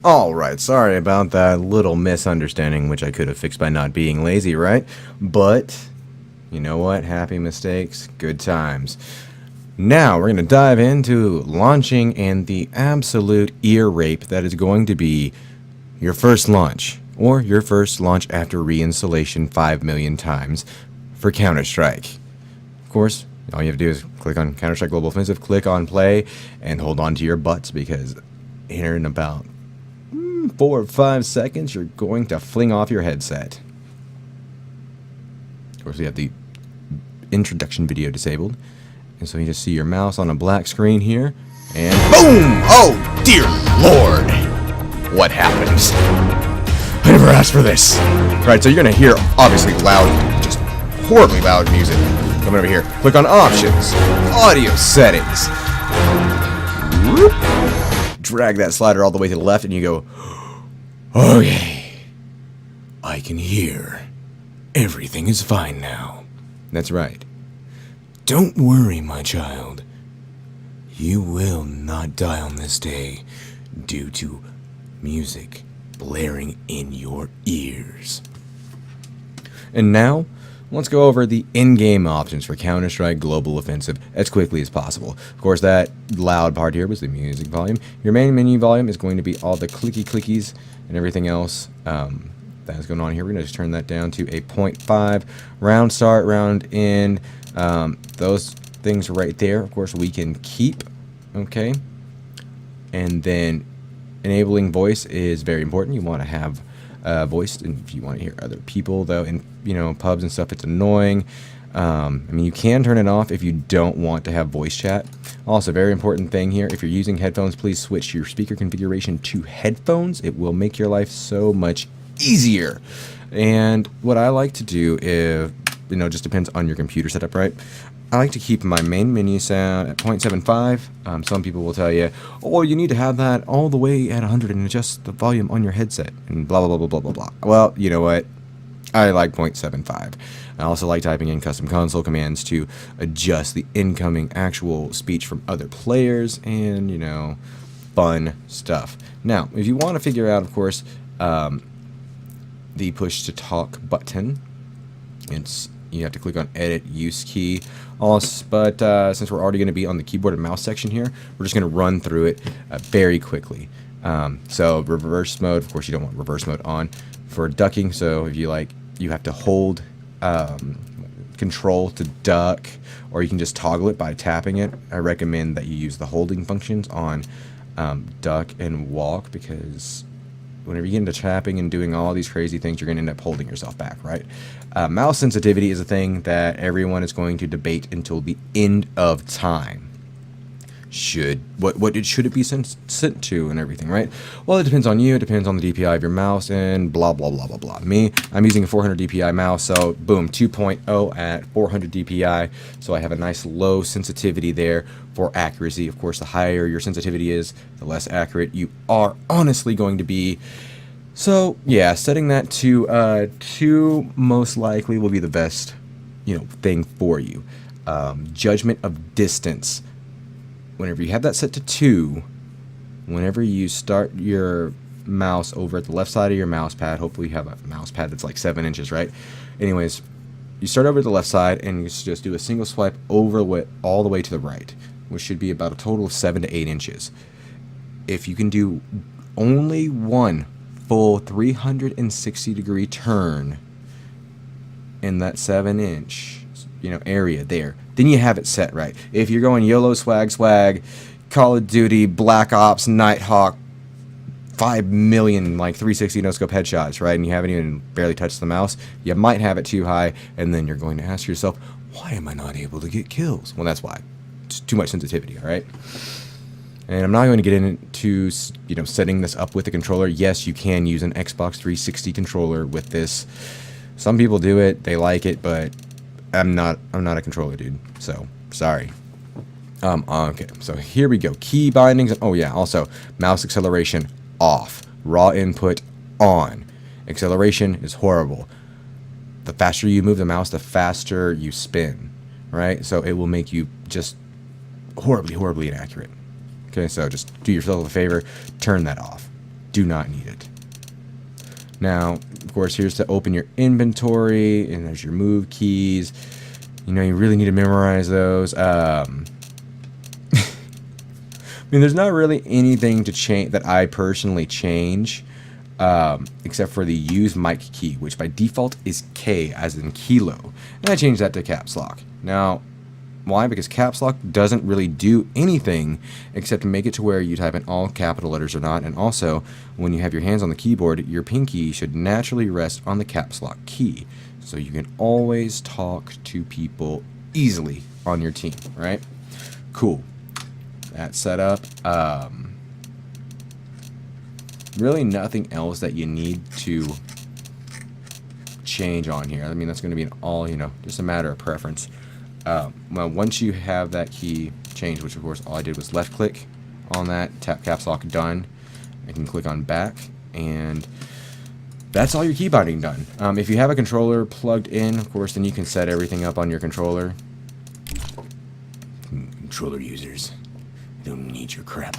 Alright, sorry about that little misunderstanding, which I could have fixed by not being lazy, right? But, you know what? Happy mistakes, good times. Now, we're going to dive into launching and the absolute ear rape that is going to be your first launch, or your first launch after reinstallation 5 million times for Counter-Strike. Of course, all you have to do is click on Counter-Strike Global Offensive, click on play, and hold on to your butts, because here in about 4 or 5 seconds, you're going to fling off your headset. Of course, we have the introduction video disabled. And so you just see your mouse on a black screen here. And boom! Oh, dear Lord! What happens? I never asked for this. Right, so you're going to hear, obviously, loud, just horribly loud music. Come over here. Click on Options. Audio Settings. Whoop. Drag that slider all the way to the left, and you go, okay, I can hear. Everything is fine now. That's right. Don't worry, my child. You will not die on this day due to music blaring in your ears. And now, let's go over the in-game options for Counter-Strike Global Offensive as quickly as possible. Of course, that loud part here was the music volume. Your main menu volume is going to be all the clicky-clickies and everything else that is going on here. We're going to just turn that down to a 0.5. Round start, round end. Those things right there, of course, we can keep. Okay. And then enabling voice is very important. You want to have voice, and if you want to hear other people, though, in pubs and stuff, it's annoying. I mean, you can turn it off if you don't want to have voice chat. Also, very important thing here, if you're using headphones, please switch your speaker configuration to headphones. It will make your life so much easier. And what I like to do, if just depends on your computer setup, right? I like to keep my main menu sound at 0.75. Some people will tell you, oh, you need to have that all the way at 100 and adjust the volume on your headset and blah, blah, blah, blah, blah, blah. Well, you know what? I like 0.75. I also like typing in custom console commands to adjust the incoming actual speech from other players and, fun stuff. Now, if you want to figure out, of course, the push to talk button, you have to click on edit use key. Also, but since we're already going to be on the keyboard and mouse section here, we're just going to run through it very quickly. So reverse mode, of course, you don't want reverse mode on. For ducking, so if you you have to hold control to duck, or you can just toggle it by tapping it. I recommend that you use the holding functions on duck and walk, because whenever you get into tapping and doing all these crazy things, you're going to end up holding yourself back, right? Mouse sensitivity is a thing that everyone is going to debate until the end of time. Should it be sent to and everything, right? Well, it depends on you. It depends on the DPI of your mouse and blah, blah, blah, blah, blah. Me, I'm using a 400 DPI mouse, so boom, 2.0 at 400 DPI. So I have a nice low sensitivity there for accuracy. Of course, the higher your sensitivity is, the less accurate you are honestly going to be. So yeah, setting that to 2 most likely will be the best, thing for you. Judgment of distance. Whenever you have that set to 2, whenever you start your mouse over at the left side of your mouse pad, hopefully you have a mouse pad that's like 7 inches, right? Anyways, you start over at the left side and you just do a single swipe over all the way to the right, which should be about a total of 7 to 8 inches. If you can do only one full 360-degree turn in that 7-inch area there, then you have it set right. If you're going YOLO swag, Call of Duty, Black Ops, Nighthawk, 5 million 360 no-scope headshots, right, and you haven't even barely touched the mouse, you might have it too high, and then you're going to ask yourself, why am I not able to get kills? Well, that's why. It's too much sensitivity, all right? And I'm not going to get into setting this up with the controller. Yes, you can use an Xbox 360 controller with this. Some people do it, they like it, but I'm not a controller dude, so sorry. Okay, so here we go. Key bindings, oh yeah, also mouse acceleration off, raw input on. Acceleration is horrible. The faster you move the mouse, the faster you spin, right? So it will make you just horribly inaccurate. Okay, so just do yourself a favor, turn that off. Do not need it. Now, of course, here's to open your inventory, and there's your move keys. You know, you really need to memorize those. I mean, there's not really anything to change that I personally change, except for the use mic key, which by default is K, as in kilo. And I changed that to caps lock. Now, why? Because caps lock doesn't really do anything except make it to where you type in all capital letters or not. And also, when you have your hands on the keyboard, your pinky should naturally rest on the caps lock key. So you can always talk to people easily on your team, right? Cool. That's set up. Really nothing else that you need to change on here. I mean, that's going to be an all, just a matter of preference. Well, once you have that key changed, which of course all I did was left click on that, tap caps lock, done. I can click on back, and that's all your key binding done. If you have a controller plugged in, of course, then you can set everything up on your controller. Controller users, I don't need your crap.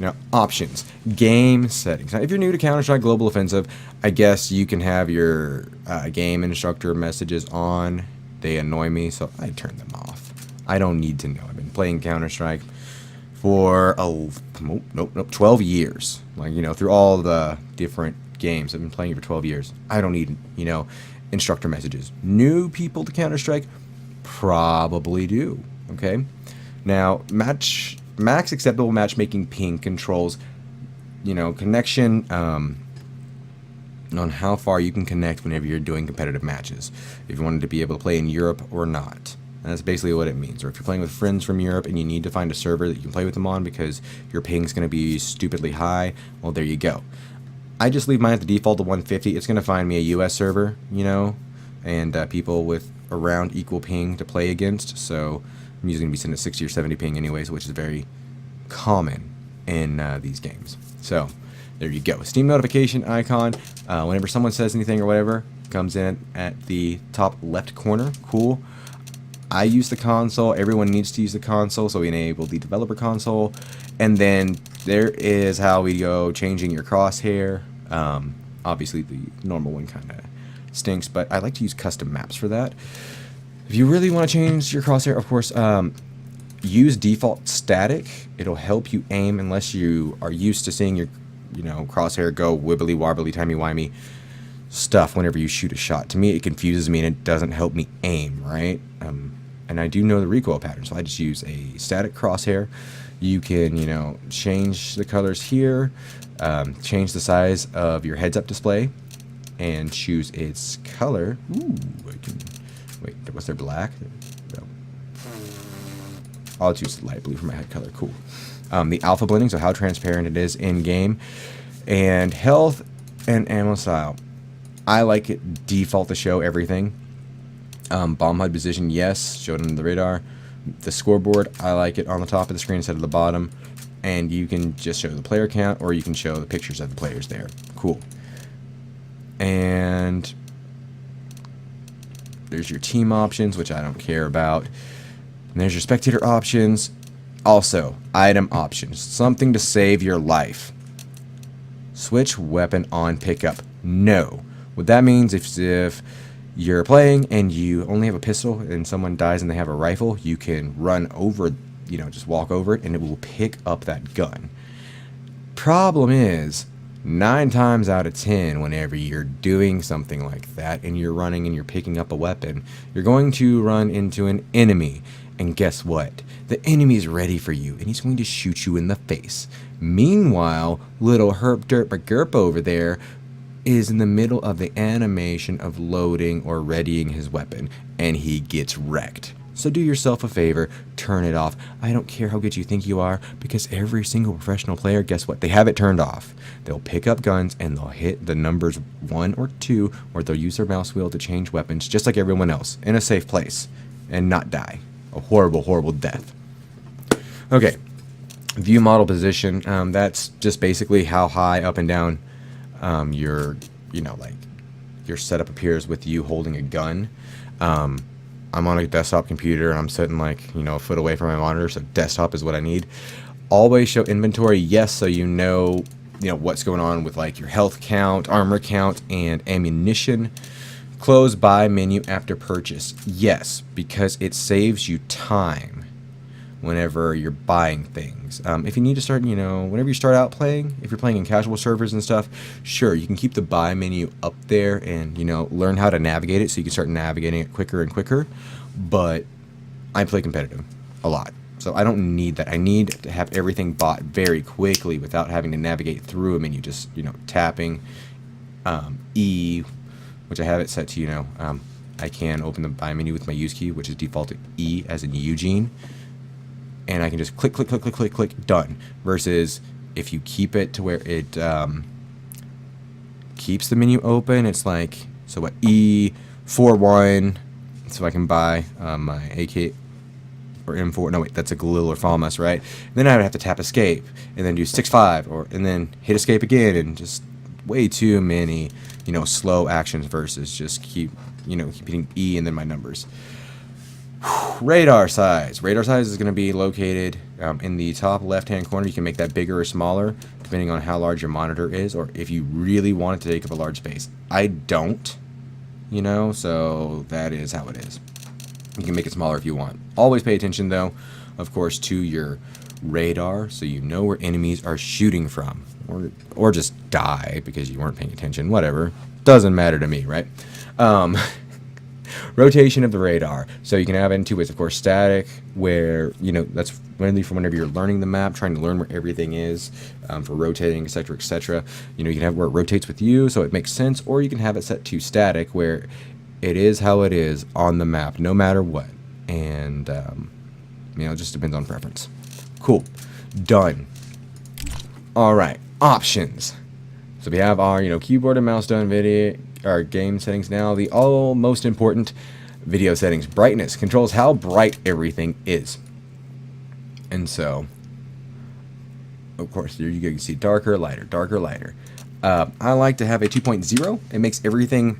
Now, options, game settings. Now, if you're new to Counter-Strike Global Offensive, I guess you can have your game instructor messages on. They annoy me, so I turn them off. I don't need to know. I've been playing Counter-Strike for 12 years. Like, through all the different games. I've been playing it for 12 years. I don't need, instructor messages. New people to Counter-Strike probably do, okay? Now, max acceptable matchmaking ping controls, connection, on how far you can connect whenever you're doing competitive matches. If you wanted to be able to play in Europe or not. And that's basically what it means. Or if you're playing with friends from Europe and you need to find a server that you can play with them on because your ping's going to be stupidly high, well, there you go. I just leave mine at the default to 150. It's going to find me a US server, and people with around equal ping to play against. So I'm usually going to be sitting at 60 or 70 ping anyways, which is very common in these games. So there you go. Steam notification icon. Whenever someone says anything or whatever, comes in at the top left corner. Cool. I use the console. Everyone needs to use the console, so we enable the developer console. And then there is how we go changing your crosshair. Obviously, the normal one kind of stinks, but I like to use custom maps for that. If you really want to change your crosshair, of course, use default static. It'll help you aim unless you are used to seeing your crosshair go wibbly wobbly, timey wimey stuff whenever you shoot a shot. To me, it confuses me and it doesn't help me aim, right? And I do know the recoil pattern, so I just use a static crosshair. You can, change the colors here, change the size of your heads-up display, and choose its color. Ooh, wait, was there black? No. I'll choose light blue for my head color. Cool. The alpha blending, so how transparent it is in game, and health and ammo style. I like it default to show everything. Bomb HUD position, yes, showed under the radar. The scoreboard, I like it on the top of the screen instead of the bottom, and you can just show the player count, or you can show the pictures of the players there. Cool. And there's your team options, which I don't care about. And there's your spectator options. Also, item options, something to save your life. Switch weapon on pickup. No. What that means is if you're playing and you only have a pistol and someone dies and they have a rifle, you can run over, just walk over it and it will pick up that gun. Problem is, 9 times out of 10, whenever you're doing something like that and you're running and you're picking up a weapon, you're going to run into an enemy. And guess what? The enemy is ready for you, and he's going to shoot you in the face. Meanwhile, little herp derp gerp over there is in the middle of the animation of loading or readying his weapon, and he gets wrecked. So do yourself a favor, turn it off. I don't care how good you think you are, because every single professional player, guess what? They have it turned off. They'll pick up guns and they'll hit the numbers 1 or 2, or they'll use their mouse wheel to change weapons, just like everyone else, in a safe place, and not die. A horrible, horrible death. Okay, view model position. That's just basically how high up and down your setup appears with you holding a gun. I'm on a desktop computer and I'm sitting a foot away from my monitor, so desktop is what I need. Always show inventory, yes, so you know, what's going on with like your health count, armor count, and ammunition. Close buy menu after purchase. Yes, because it saves you time whenever you're buying things. If you need to start, you know, whenever you start out playing, if you're playing in casual servers and stuff, sure, you can keep the buy menu up there and, you know, learn how to navigate it so you can start navigating it quicker and quicker. But I play competitive a lot, so I don't need that. I need to have everything bought very quickly without having to navigate through a menu. Just, you know, tapping E, which I have it set to, you know, I can open the buy menu with my use key, which is defaulted E as in Eugene, and I can just click, click, click, click, click, click, done. Versus if you keep it to where it keeps the menu open, it's like, so what, E41, so I can buy my AK or M4. No, wait, that's a Galil or FAMAS, right? And then I would have to tap escape and then do 6-5, or and then hit escape again, and just way too many, you know, slow actions versus just keep hitting E and then my numbers. Radar size. Radar size is going to be located in the top left-hand corner. You can make that bigger or smaller depending on how large your monitor is, or if you really want it to take up a large space. I don't, you know, so that is how it is. You can make it smaller if you want. Always pay attention, though, of course, to your radar, so you know where enemies are shooting from, or just die because you weren't paying attention. Whatever, doesn't matter to me, right? Rotation of the radar. So you can have it in two ways, of course. Static, where, you know, that's mainly for whenever you're learning the map, trying to learn where everything is, for rotating, etc., etc. You know, you can have where it rotates with you, so it makes sense, or you can have it set to static, where it is how it is on the map, no matter what. And, you know, it just depends on preference. Cool. Done. All right. Options. So we have our, you know, keyboard and mouse done, video, our game settings now. The all most important video settings. Brightness controls how bright everything is. And so, of course, there you go. You see darker, lighter, darker, lighter. I like to have a 2.0. It makes everything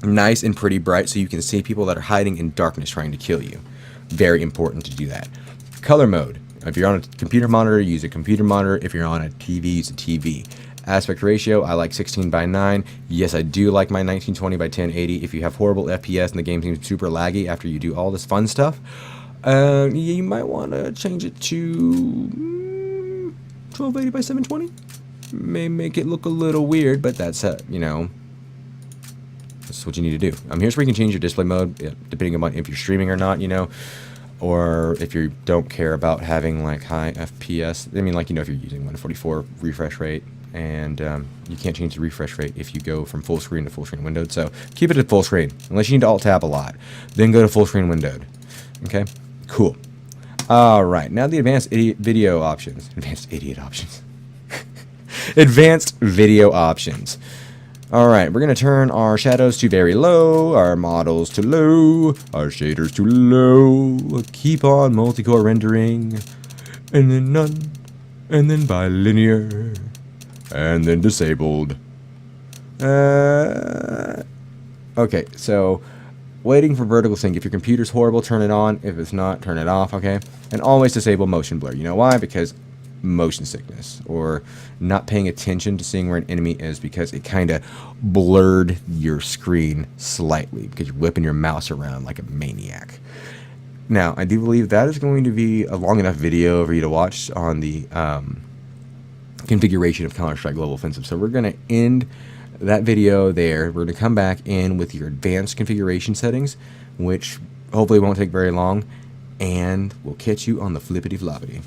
nice and pretty bright so you can see people that are hiding in darkness trying to kill you. Very important to do that. Color mode. If you're on a computer monitor, use a computer monitor. If you're on a TV, use a TV. Aspect ratio, I like 16:9. Yes, I do like my 1920 by 1080. If you have horrible FPS and the game seems super laggy after you do all this fun stuff, you might want to change it to 1280 by 720. May make it look a little weird, but that's you know, that's what you need to do. Here's where you can change your display mode, depending on if you're streaming or not, you know, or if you don't care about having like high FPS. I mean, like, you know, if you're using 144 refresh rate, and you can't change the refresh rate if you go from full screen to full screen windowed. So keep it at full screen, unless you need to alt tab a lot. Then go to full screen windowed. Okay, cool. All right, now the advanced video options. Advanced idiot options. Advanced video options. All right, we're going to turn our shadows to very low, our models to low, our shaders to low. Keep on multi-core rendering, and then none, and then bilinear, and then disabled. Okay, so waiting for vertical sync. If your computer's horrible, turn it on. If it's not, turn it off, okay? And always disable motion blur. You know why? Because motion sickness, or not paying attention to seeing where an enemy is because it kind of blurred your screen slightly because you're whipping your mouse around like a maniac. Now, I do believe that is going to be a long enough video for you to watch on the configuration of Counter-Strike Global Offensive. So we're going to end that video there. We're going to come back in with your advanced configuration settings, which hopefully won't take very long, and we'll catch you on the flippity floppity.